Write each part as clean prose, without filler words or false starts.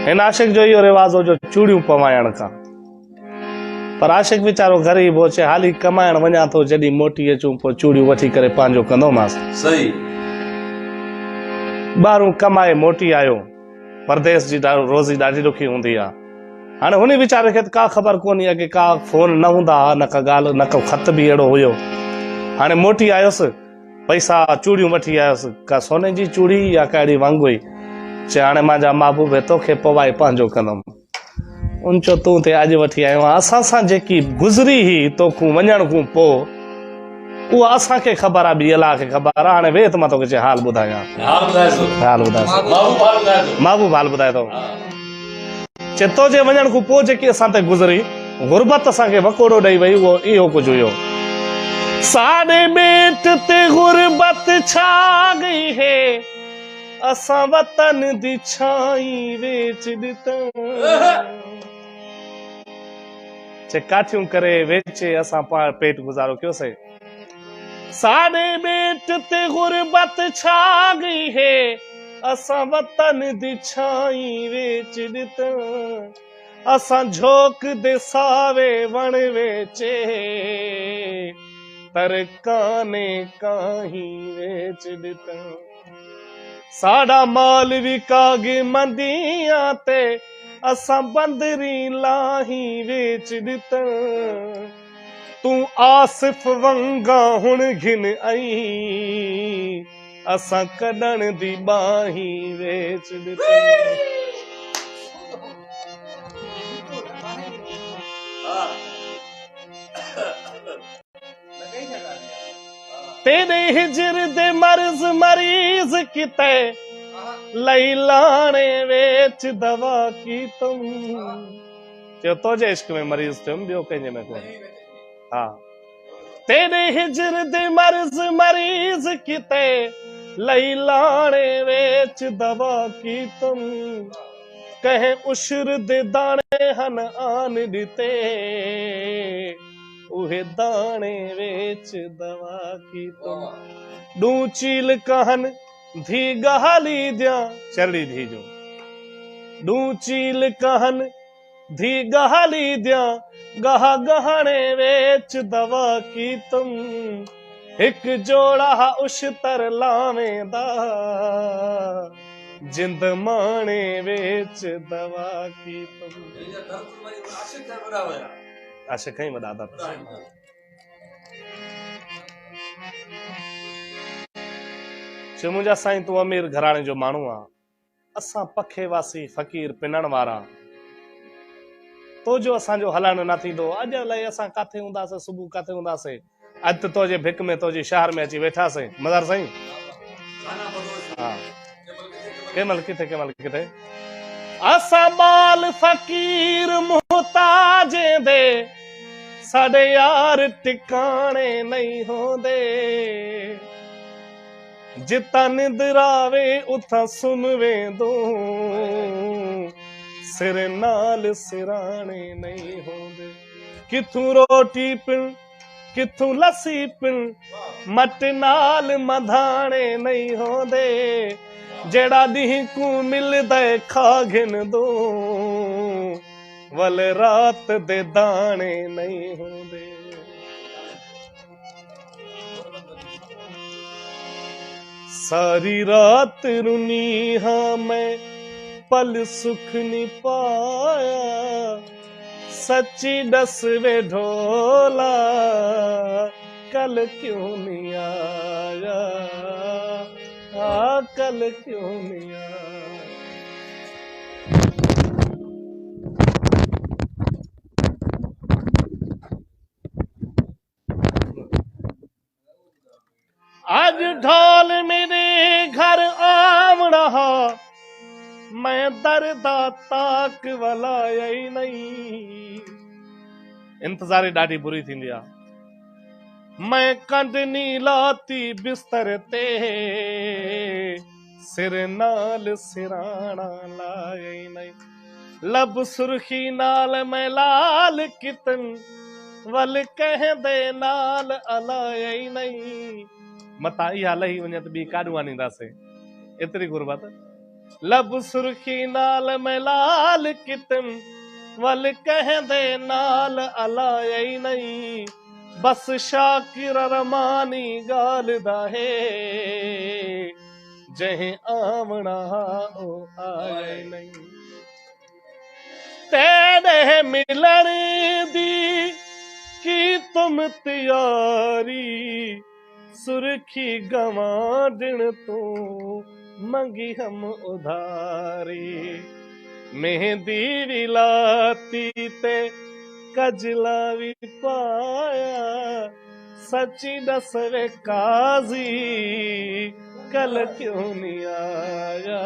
हिन आशिक जो इहो रिवाज हो जो चूड़ियूं पवाइण का, पर आशिक वीचारो गरीब हो, चे हाली कमाइण वञा तो, जॾहिं मोटी अचूं पोइ चूड़ियूं वठी करे पंहिंजो कंदोमांसि। सही। ॿाहिरूं कमाए मोटी आयो, परदेस जी रोज़ी ॾाढी ॾुखी हूंदी आहे। हाणे हुन वीचारे खे का ख़बर कोन्हे, अॻे का फोन न हूंदा, न का ॻाल्हि, न को ख़त बि अहिड़ो हुयो। हाणे मोटी आयुसि, पैसा चूड़ियूं वठी आयुसि, का सोने जी चूड़ी या कहिड़ी वांगुई, चे हाणे मुंहिंजा महबूब तोखे पवाए पंहिंजो कंदुमि। उन चो तूं ते अॼु वठी आयो आहियां, असां सां जेकी गुज़री ही तोखूं वञण खां पोइ उहा असांखे ख़बर आहे, ॿी अलाह खे ख़बर आहे। हाणे वेह त मां तोखे चए हाल ॿुधायां। हाल ॿुधाए महबूब हाल ॿुधाए थो। चे तोजे वञण खां पोइ जेकी असां ते गुज़री गुरबत असांखे वकोड़ो ॾेई वई, उहो इहो कुझु हुयो। साॾे ॿेट ते गुरबत छा गई है, असां वतन दी छाई वेच ॾितऊं। चे काठियूं करे वेचे असां पेट गुज़ारो कयोसीं। साॾे ॿेट ते गुरबत छा गई है, असां वतन दी छाई वेच ॾितऊं। असां झोक दे सावे वण वेचे, पर काने काही वेच ॾितऊं। साडा माल विकागे मंदियां ते, असां बंदरी लाही वेच ॾितऊं। तूं आसिफ वंगा हुण घिन आई, असां कढण दी बाही वेच ॾितऊं। तेरे हिजर दे मर्ज मरीज किते, लई लाणे वेच दवा की तुम। चयो तोजे इश्क में मरीज थियुमि, ॿियो कंहिंजे में कोन्हे। हा, तेरे हिजर दे मर्ज मरीज किते, लई लाणे वेच दवा की तुम। कहे उशर दे दाणे हन आन ॾिते, उहे दाणे वेच दवा की तुम। ॾू चील कहन धी गहाली दियां, चरड़ी धी जो ॾू चील कहन धी गहाली दियां, गहा गहणे वेच दवा की तुम। हिक जोड़ा उशतर लावेंदा, जिंद माणे वेच दवा की तुम। आशिक ही वॾा था। चयो मुंहिंजा साईं तूं अमीर घराणे जो माण्हू आ, असां पखे वासी फ़कीर पिनण वारा, तो जो असांजो हलण न थींदो। अॼु अलाए असां काथे हूंदासीं, सुबुह काथे हूंदासीं, अॼु त तोजे भिक में तोजे शहर में अची वेठासीं मदर साईं। हा, केमल किथे केमल किथे। असां बाल फ़कीर मुहताज दे, साडे यार टिकाणे नहीं होंदे। जिता निंदरावे उथा सुम वेंदो, सिर नाल सिराणे नहीं होंदे। किथूं रोटी पिन किथूं लस्सी पिन, मट नाल मधाणे नहीं होंदे। जेड़ा ॾींहं को मिलदे खा घिनदो, वल रात दे दाणे नहीं होंदे। सारी रात रुनी हाँ मैं पल सुख नहीं पाया, सच्ची दस वे ढोला कल क्यों नहीं आया, कल क्यों नहीं आया। आज ढोल मेरे घर आव रहा, मैं दर्दा ताक वाला ही नहीं। इंतजारी ॾाढी बुरी थींदी आहे। मैं कंडनी लाती बिस्तर ते, सिर नाल सिराणा लाए नहीं। लब सुर्खी नाल मैं लाल कितन, वल कह दे नाल अलाए नहीं। मता इहा लही वञे त ॿी काॾूं आनींदासीं, एतिरी गुरबत। लब सुर्खी नाल मैं लाल कितम वल कहंदे नाल अलाया ही नहीं बस शाकिर रमानी गाल दाहे जहीं आवना ओ आए नहीं तेरे मिलन दी की तुम तैयारी सुर्खी गवां तू मंगी हम उधारी मेहंदी भी लाती ते कजला भी पाया सच्ची दस वे काजी कल क्यों नहीं आया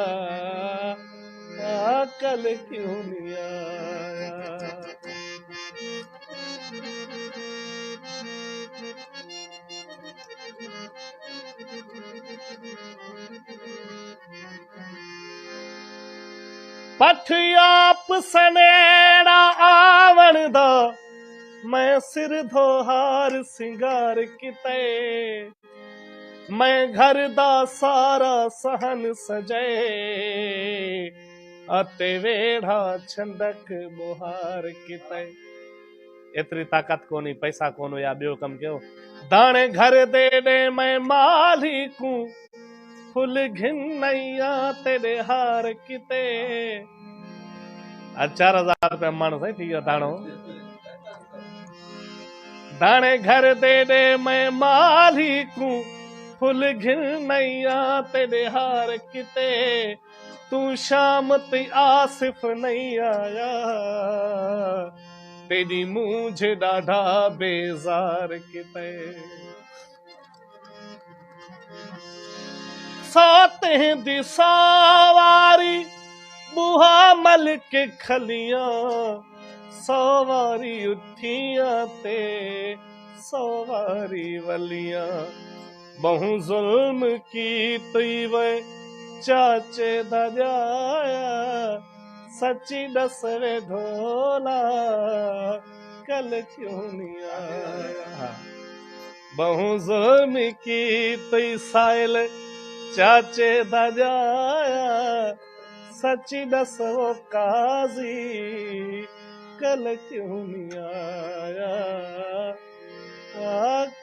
कल क्यों नहीं आया पठ आप सनेड़ा आवण दा मैं सिर धोहार सिंगार किते मैं घर दा सारा सहन सजाए अते वेढ़ा छंदक बुहार किते एतरी ताकत कोनी पैसा कोनो या बियो कम कयो दाणे घर दे दे मैं माली को फुल घिनैया तेरे हार किते 4000 रुपया माण्हू साईं थी वियो दाणो दाणे घर दे दे मैं माली को फुल घिनैया तेरे हार किते तू शाम ते आसिफ नहीं आया तेरी मुझे ॾाढा बेजार किते साते दी सवारी बुहा मल के खलियां सवारी उठियां ते सवारी वलियां बहु जुल्म की तुई वे चाचे दा जाया सच्ची दस वे ढोला कल क्यों नहीं आया बहु जुल्म की तुई साइल चाचे दा जाया सच्ची दस वो काजी कल क्यों नहीं आया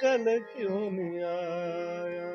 कल क्यों नहीं आया